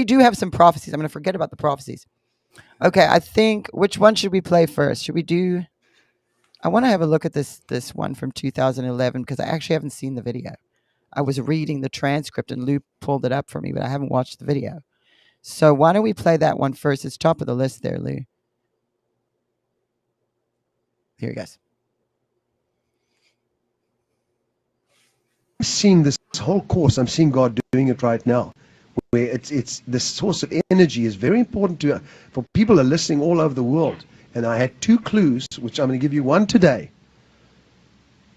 do have some prophecies. I'm going to forget about the prophecies. Okay, I think, which one should we play first? Should we do, I want to have a look at this one from 2011 because I actually haven't seen the video. I was reading the transcript and Lou pulled it up for me, but I haven't watched the video. So why don't we play that one first? It's top of the list there, Lou. Here he goes. I'm seeing this whole course. I'm seeing God doing it right now, where it's the source of energy is very important for people who are listening all over the world. And I had 2 clues, which I'm going to give you one today.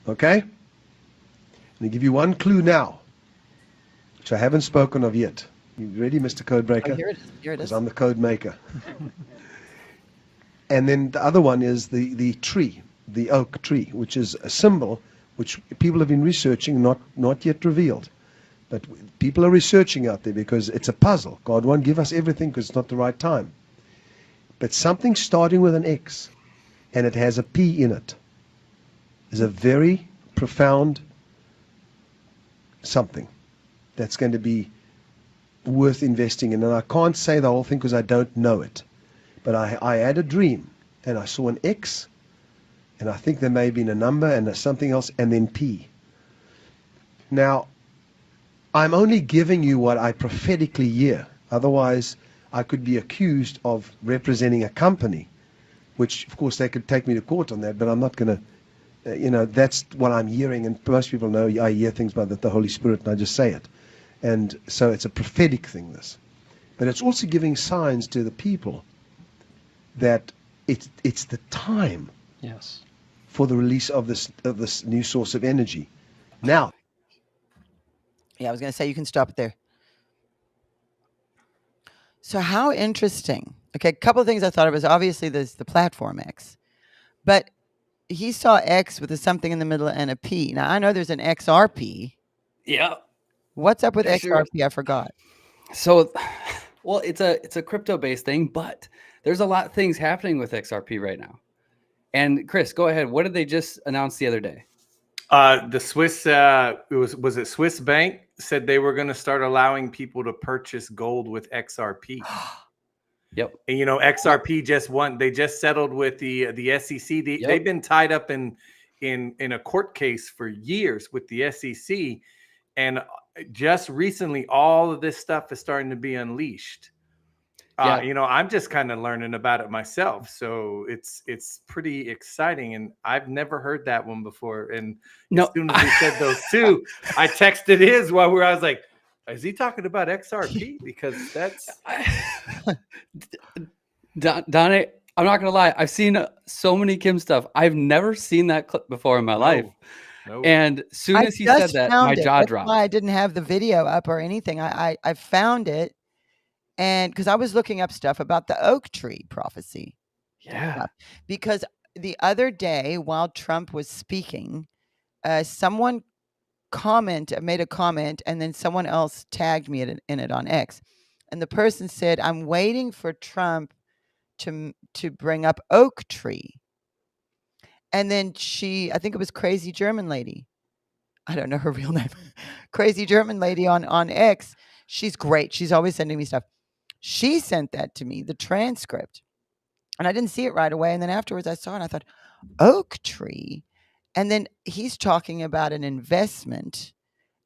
Okay? I'm going to give you one clue now, which I haven't spoken of yet. You ready, Mr. Codebreaker? Oh, here it is. Here it is. Because I'm the code maker. And then the other one is the tree, the oak tree, which is a symbol which people have been researching, not yet revealed. But people are researching out there because it's a puzzle. God won't give us everything because it's not the right time. But something starting with an X and it has a P in it is a very profound something that's going to be worth investing in. And I can't say the whole thing because I don't know it. But I had a dream and I saw an X and I think there may have been a number and something else and then P. Now, I'm only giving you what I prophetically hear. Otherwise, I could be accused of representing a company, which, of course, they could take me to court on that, but I'm not going to, that's what I'm hearing. And most people know I hear things by the Holy Spirit, and I just say it. And so it's a prophetic thing, this. But it's also giving signs to the people that it's the time for the release of this new source of energy. Now. Yeah, I was going to say you can stop it there. So how interesting. Okay, a couple of things I thought of was obviously there's the platform X, but he saw X with a something in the middle and a P. Now I know there's an XRP. Yeah. What's up with XRP? I forgot. So, well, it's a crypto-based thing, but there's a lot of things happening with XRP right now. And Chris, go ahead. What did they just announce the other day? The Swiss, was it Swiss Bank said they were going to start allowing people to purchase gold with XRP. Yep. And XRP they just settled with the SEC. They've been tied up in a court case for years with the SEC, and just recently all of this stuff is starting to be unleashed. I'm just kind of learning about it myself, so it's pretty exciting, and I've never heard that one before. And as soon as he said those 2, I texted I was like, is he talking about XRP? Because that's Donnie, I'm not gonna lie, I've seen so many Kim stuff. I've never seen that clip before in my life. No. And as soon as he said that, my jaw dropped. That's why I didn't have the video up or anything. I found it. And because I was looking up stuff about the oak tree prophecy. Yeah. Because the other day while Trump was speaking, someone made a comment, and then someone else tagged me in it on X. And the person said, I'm waiting for Trump to bring up oak tree. And then I think it was Crazy German Lady. I don't know her real name. Crazy German Lady on X. She's great. She's always sending me stuff. She sent that to me, the transcript, and I didn't see it right away. And then afterwards I saw it and I thought, oak tree. And then he's talking about an investment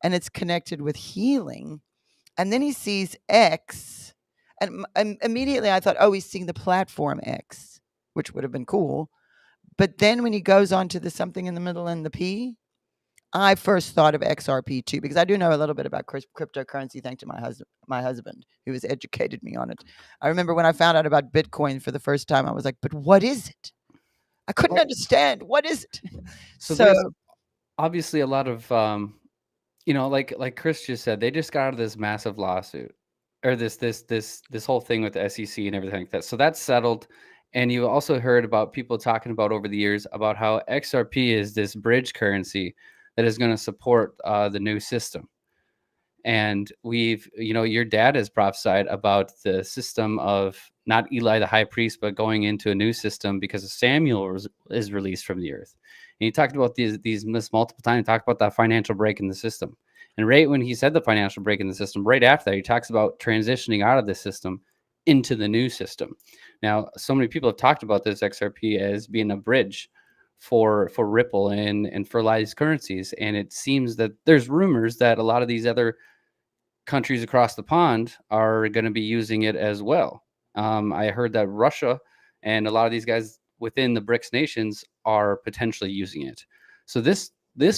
and it's connected with healing. And then he sees X and immediately I thought, oh, he's seeing the platform X, which would have been cool. But then when he goes on to the something in the middle and the P, I first thought of XRP too, because I do know a little bit about cryptocurrency thanks to my husband, who has educated me on it. I remember when I found out about Bitcoin for the first time, I was like, but what is it? I couldn't understand. What is it? So there's obviously a lot of, like Chris just said, they just got out of this massive lawsuit or this whole thing with the SEC and everything like that. So that's settled. And you also heard about people talking about over the years about how XRP is this bridge currency that is going to support the new system. And your dad has prophesied about the system of not Eli the high priest, but going into a new system because Samuel is released from the earth. And he talked about these multiple times. He talked about that financial break in the system. And right when he said the financial break in the system, right after that, he talks about transitioning out of the system into the new system. Now, so many people have talked about this XRP as being a bridge for Ripple and for a lot of these currencies. And it seems that there's rumors that a lot of these other countries across the pond are going to be using it as well. I heard that Russia and a lot of these guys within the BRICS nations are potentially using it. So this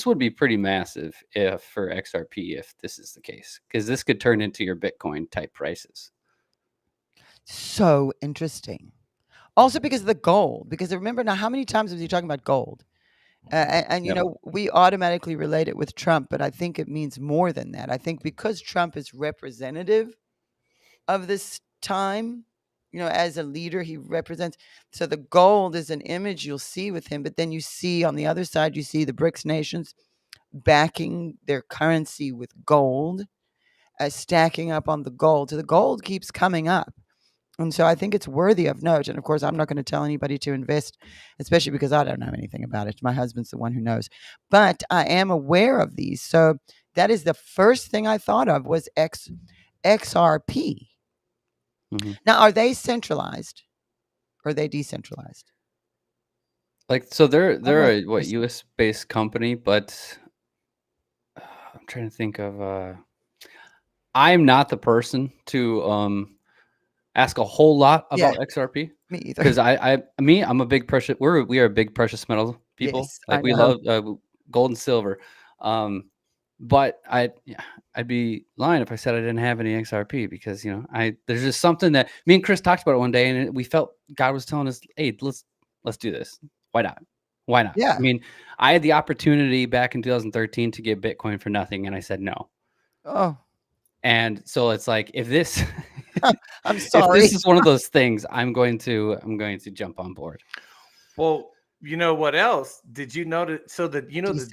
would be pretty massive if for XRP if this is the case, because this could turn into your Bitcoin type prices. So interesting. Also because of the gold. Because remember now, how many times was he talking about gold? And you Yep. know, we automatically relate it with Trump, but I think it means more than that. I think because Trump is representative of this time, you know, as a leader, he represents. So the gold is an image you'll see with him, but then you see on the other side, you see the BRICS nations backing their currency with gold, stacking up on the gold. So the gold keeps coming up. And so I think it's worthy of note. And of course, I'm not going to tell anybody to invest, especially because I don't know anything about it. My husband's the one who knows. But I am aware of these. So that is the first thing I thought of was XRP. Mm-hmm. Now, are they centralized or are they decentralized? Like, so they're right. a what US based company, but I'm trying to think of I'm not the person to ask a whole lot Yeah. about XRP Me either. because I'm a big precious. We are big precious metal people. Yes, Like I we know. love gold and silver. But I'd be lying if I said I didn't have any XRP because you know there's just something that me and Chris talked about it one day and we felt God was telling us, hey, let's do this. Why not? Why not? Yeah. I mean, I had the opportunity back in 2013 to get Bitcoin for nothing, and I said no. Oh, And so it's like if this I'm if sorry. this is one of those things, I'm going to jump on board. Well, you know what else? Did you notice? So the Decentralized.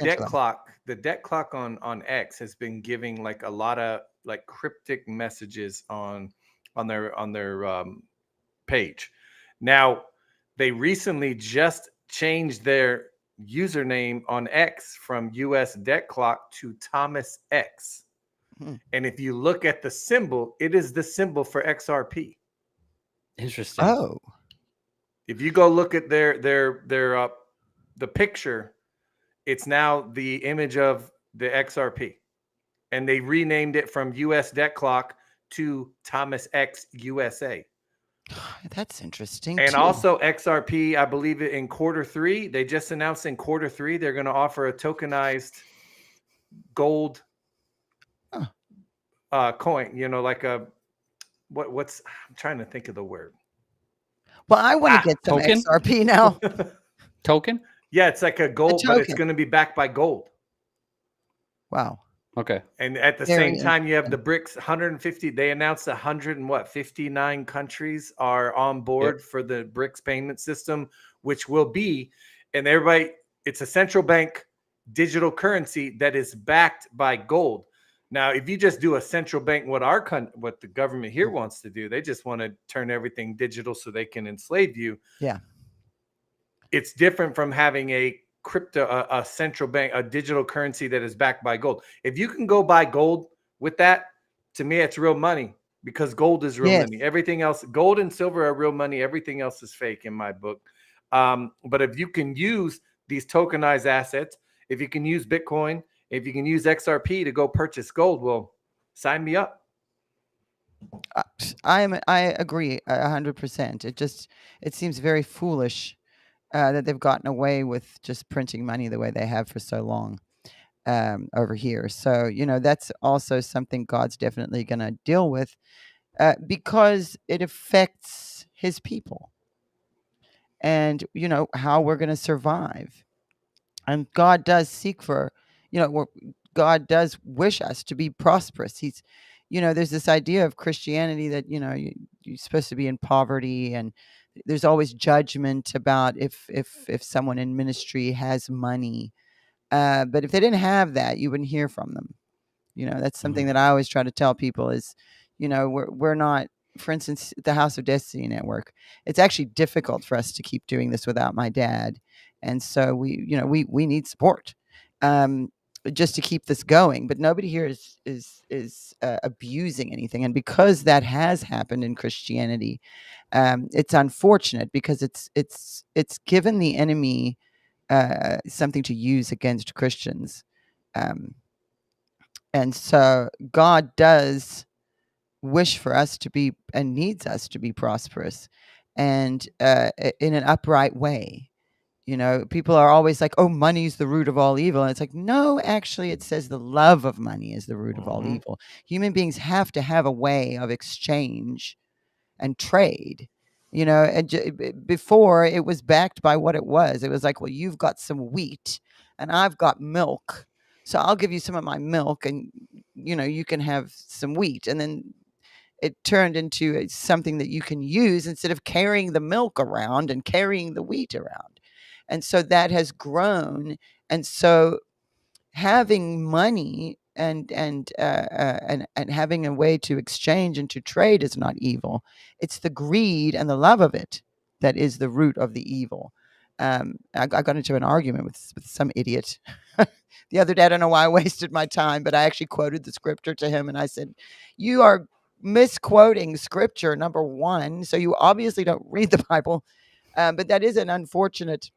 the debt clock on X has been giving like a lot of like cryptic messages on their page. Now they recently just changed their username on X from US Debt Clock to Thomas X. Hmm. And if you look at the symbol, it is the symbol for XRP. Interesting. Oh, If you go look at their the picture, it's now the image of the XRP, and they renamed it from US Debt Clock to Thomas X USA. that's interesting. And too. also XRP, I believe it in quarter 3. They just announced in quarter 3 they're going to offer a tokenized gold coin. You know, like a what's I'm trying to think of the word. Well, I want to get some token? XRP now. Token? Yeah, it's like a gold, but it's token. going to be backed by gold. Wow. Okay. And at the Very same time, you have the BRICS 150. They announced 59 countries are on board for the BRICS payment system, which will be, and everybody, it's a central bank digital currency that is backed by gold. Now, if you just do a central bank, what the government here wants to do, they just want to turn everything digital so they can enslave you. Yeah. It's different from having a a central bank, a digital currency that is backed by gold. If you can go buy gold with that, to me, it's real money because gold is real money. Everything else, gold and silver are real money. Everything else is fake in my book. But if you can use these tokenized assets, if you can use Bitcoin, if you can use XRP to go purchase gold, well, sign me up. I agree 100%. It seems very foolish that they've gotten away with just printing money the way they have for so long over here. So, you know, that's also something God's definitely going to deal with because it affects his people and, you know, how we're going to survive. And God does seek for, you know, God does wish us to be prosperous. He's, you know, there's this idea of Christianity that, you know, you're supposed to be in poverty, and there's always judgment about if someone in ministry has money. But if they didn't have that, you wouldn't hear from them. You know, that's something that I always try to tell people is, you know, we're not, for instance, the House of Destiny Network. It's actually difficult for us to keep doing this without my dad. And so we, you know, we need support. just to keep this going. But nobody here is abusing anything, and because that has happened in Christianity, it's unfortunate because it's given the enemy something to use against Christians. And so God does wish for us to be and needs us to be prosperous and in an upright way. You know, people are always like, oh, money's the root of all evil. And it's like, no, actually, it says the love of money is the root of all evil. Human beings have to have a way of exchange and trade. You know, and before it was backed by what it was. It was like, well, you've got some wheat and I've got milk. So I'll give you some of my milk and, you know, you can have some wheat. And then it turned into something that you can use instead of carrying the milk around and carrying the wheat around. And so that has grown. And so having money and having a way to exchange and to trade is not evil. It's the greed and the love of it that is the root of the evil. I got into an argument with some idiot the other day. I don't know why I wasted my time, but I actually quoted the scripture to him, and I said, "You are misquoting scripture, number one. So you obviously don't read the Bible." But that is an unfortunate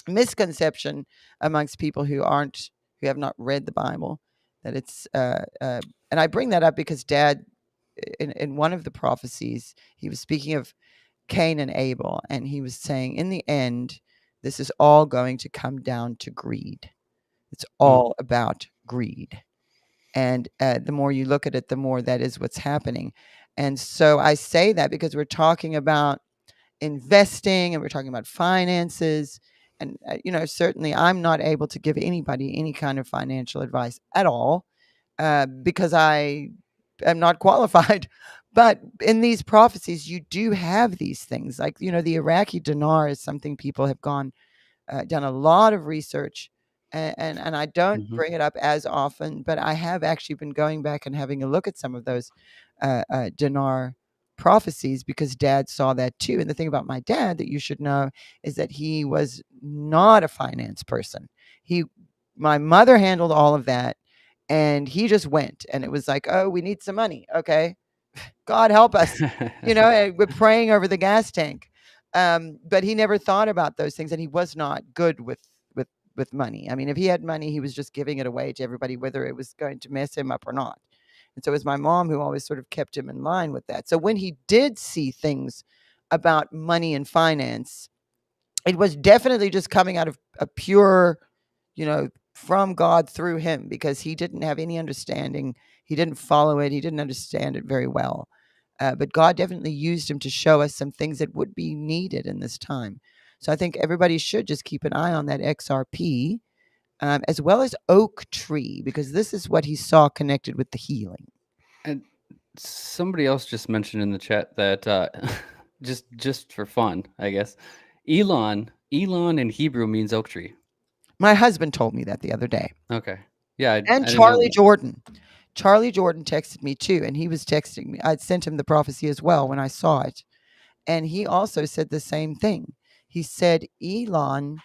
misconception amongst people who have not read the Bible. That it's and I bring that up because Dad, in one of the prophecies, he was speaking of Cain and Abel, and he was saying, in the end, this is all going to come down to greed. It's all about greed. And the more you look at it, the more that is what's happening. And so I say that because we're talking about investing and we're talking about finances. And, you know, certainly I'm not able to give anybody any kind of financial advice at all because I am not qualified. But in these prophecies, you do have these things like, you know, the Iraqi dinar is something people have done a lot of research, and I don't bring it up as often, but I have actually been going back and having a look at some of those dinar prophecies because Dad saw that too. And the thing about my dad that you should know is that he was not a finance person. My mother handled all of that, and he just went, and it was like, oh, we need some money, okay. God help us, you know, and we're praying over the gas tank. But he never thought about those things, and he was not good with money. I mean, if he had money, he was just giving it away to everybody, whether it was going to mess him up or not. And so it was my mom who always sort of kept him in line with that. So when he did see things about money and finance, it was definitely just coming out of a pure, you know, from God through him, because he didn't have any understanding. He didn't follow it. He didn't understand it very well. But God definitely used him to show us some things that would be needed in this time. So I think everybody should just keep an eye on that XRP, as well as oak tree, because this is what he saw connected with the healing. And somebody else just mentioned in the chat that just for fun, I guess, Elon in Hebrew means oak tree. My husband told me that the other day. Okay. Yeah. And Charlie Jordan. Charlie Jordan texted me too, and he was texting me. I'd sent him the prophecy as well when I saw it. And he also said the same thing. He said, Elon,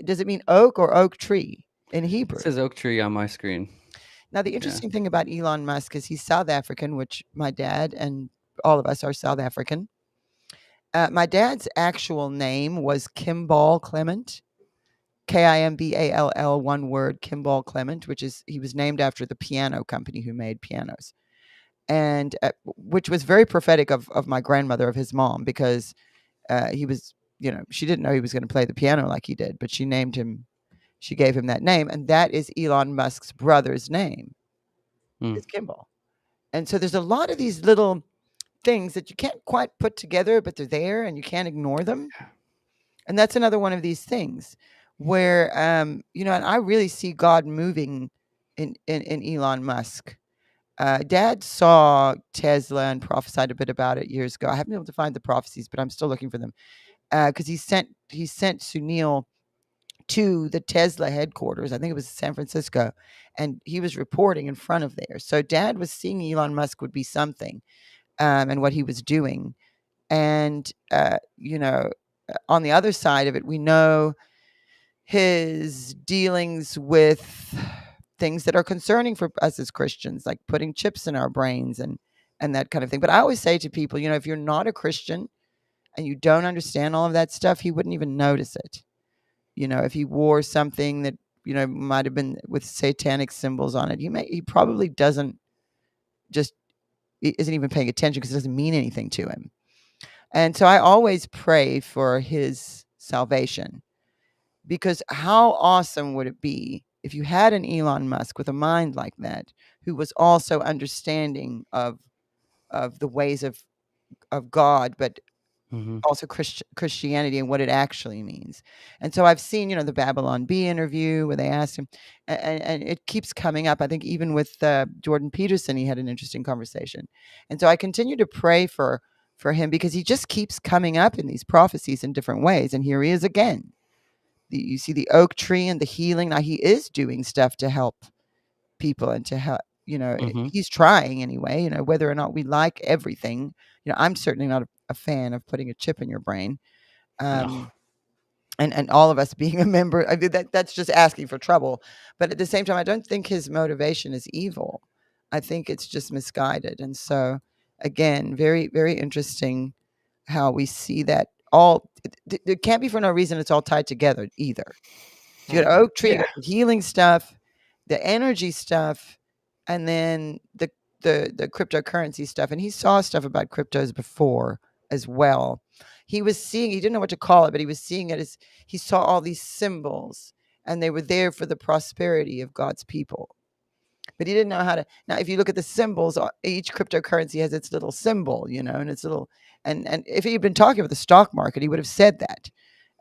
does it mean oak or oak tree in Hebrew? It says oak tree on my screen. Now, the interesting thing about Elon Musk is he's South African, which my dad and all of us are South African. My dad's actual name was Kimball Clement. Kimball, one word, Kimball Clement, he was named after the piano company who made pianos, and which was very prophetic of my grandmother, of his mom, because he was, you know, she didn't know he was going to play the piano like he did, but she gave him that name, and that is Elon Musk's brother's name, is Kimball. And so there's a lot of these little things that you can't quite put together, but they're there and you can't ignore them. And that's another one of these things where, you know, and I really see God moving in Elon Musk. Dad saw Tesla and prophesied a bit about it years ago. I haven't been able to find the prophecies, but I'm still looking for them. Because he sent Sunil to the Tesla headquarters. I think it was San Francisco, and he was reporting in front of there. So Dad was seeing Elon Musk would be something, and what he was doing. And you know, on the other side of it, we know his dealings with things that are concerning for us as Christians, like putting chips in our brains and that kind of thing. But I always say to people, if you're not a Christian and you don't understand all of that stuff, he wouldn't even notice it. If he wore something that, might have been with satanic symbols on it, he probably isn't even paying attention because it doesn't mean anything to him. And so I always pray for his salvation, because how awesome would it be if you had an Elon Musk with a mind like that, who was also understanding of the ways of God, but also Christianity and what it actually means. And so I've seen, the Babylon Bee interview where they asked him, and it keeps coming up. I think even with Jordan Peterson, he had an interesting conversation. And so I continue to pray for him, because he just keeps coming up in these prophecies in different ways. And here he is again. You see the oak tree and the healing. Now he is doing stuff to help people and to help, he's trying anyway, whether or not we like everything. I'm certainly not a fan of putting a chip in your brain. No. And all of us being a member, I mean, that's just asking for trouble. But at the same time, I don't think his motivation is evil. I think it's just misguided. And so, again, very, very interesting how we see that all. It can't be for no reason. It's all tied together either. So you got oak tree, you got the healing stuff, the energy stuff, and then the cryptocurrency stuff. And he saw stuff about cryptos before as well. He was seeing, he didn't know what to call it, but he was seeing it as he saw all these symbols, and they were there for the prosperity of God's people. But he didn't know how to. Now, if you look at the symbols, each cryptocurrency has its little symbol, and its little. And if he had been talking about the stock market, he would have said that.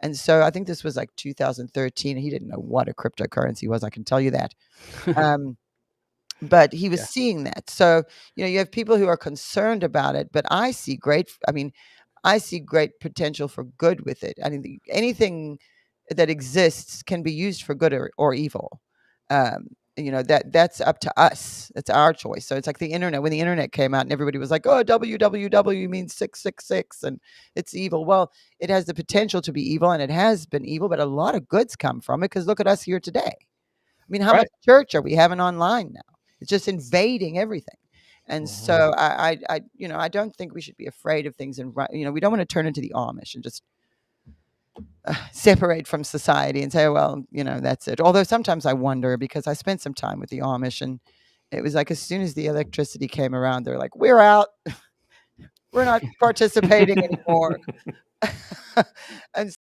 And so I think this was like 2013. He didn't know what a cryptocurrency was. I can tell you that. But he was seeing that. So, you have people who are concerned about it, but I see great potential for good with it. I mean, anything that exists can be used for good or evil. That's up to us. It's our choice. So it's like the internet. When the internet came out and everybody was like, oh, www means 666 and it's evil. Well, it has the potential to be evil, and it has been evil, but a lot of goods come from it, because look at us here today. I mean, how much church are we having online now? It's just invading everything. And so I don't think we should be afraid of things. And, we don't want to turn into the Amish and just separate from society and say, well, that's it. Although sometimes I wonder, because I spent some time with the Amish, and it was like as soon as the electricity came around, they're like, we're out. We're not participating anymore. And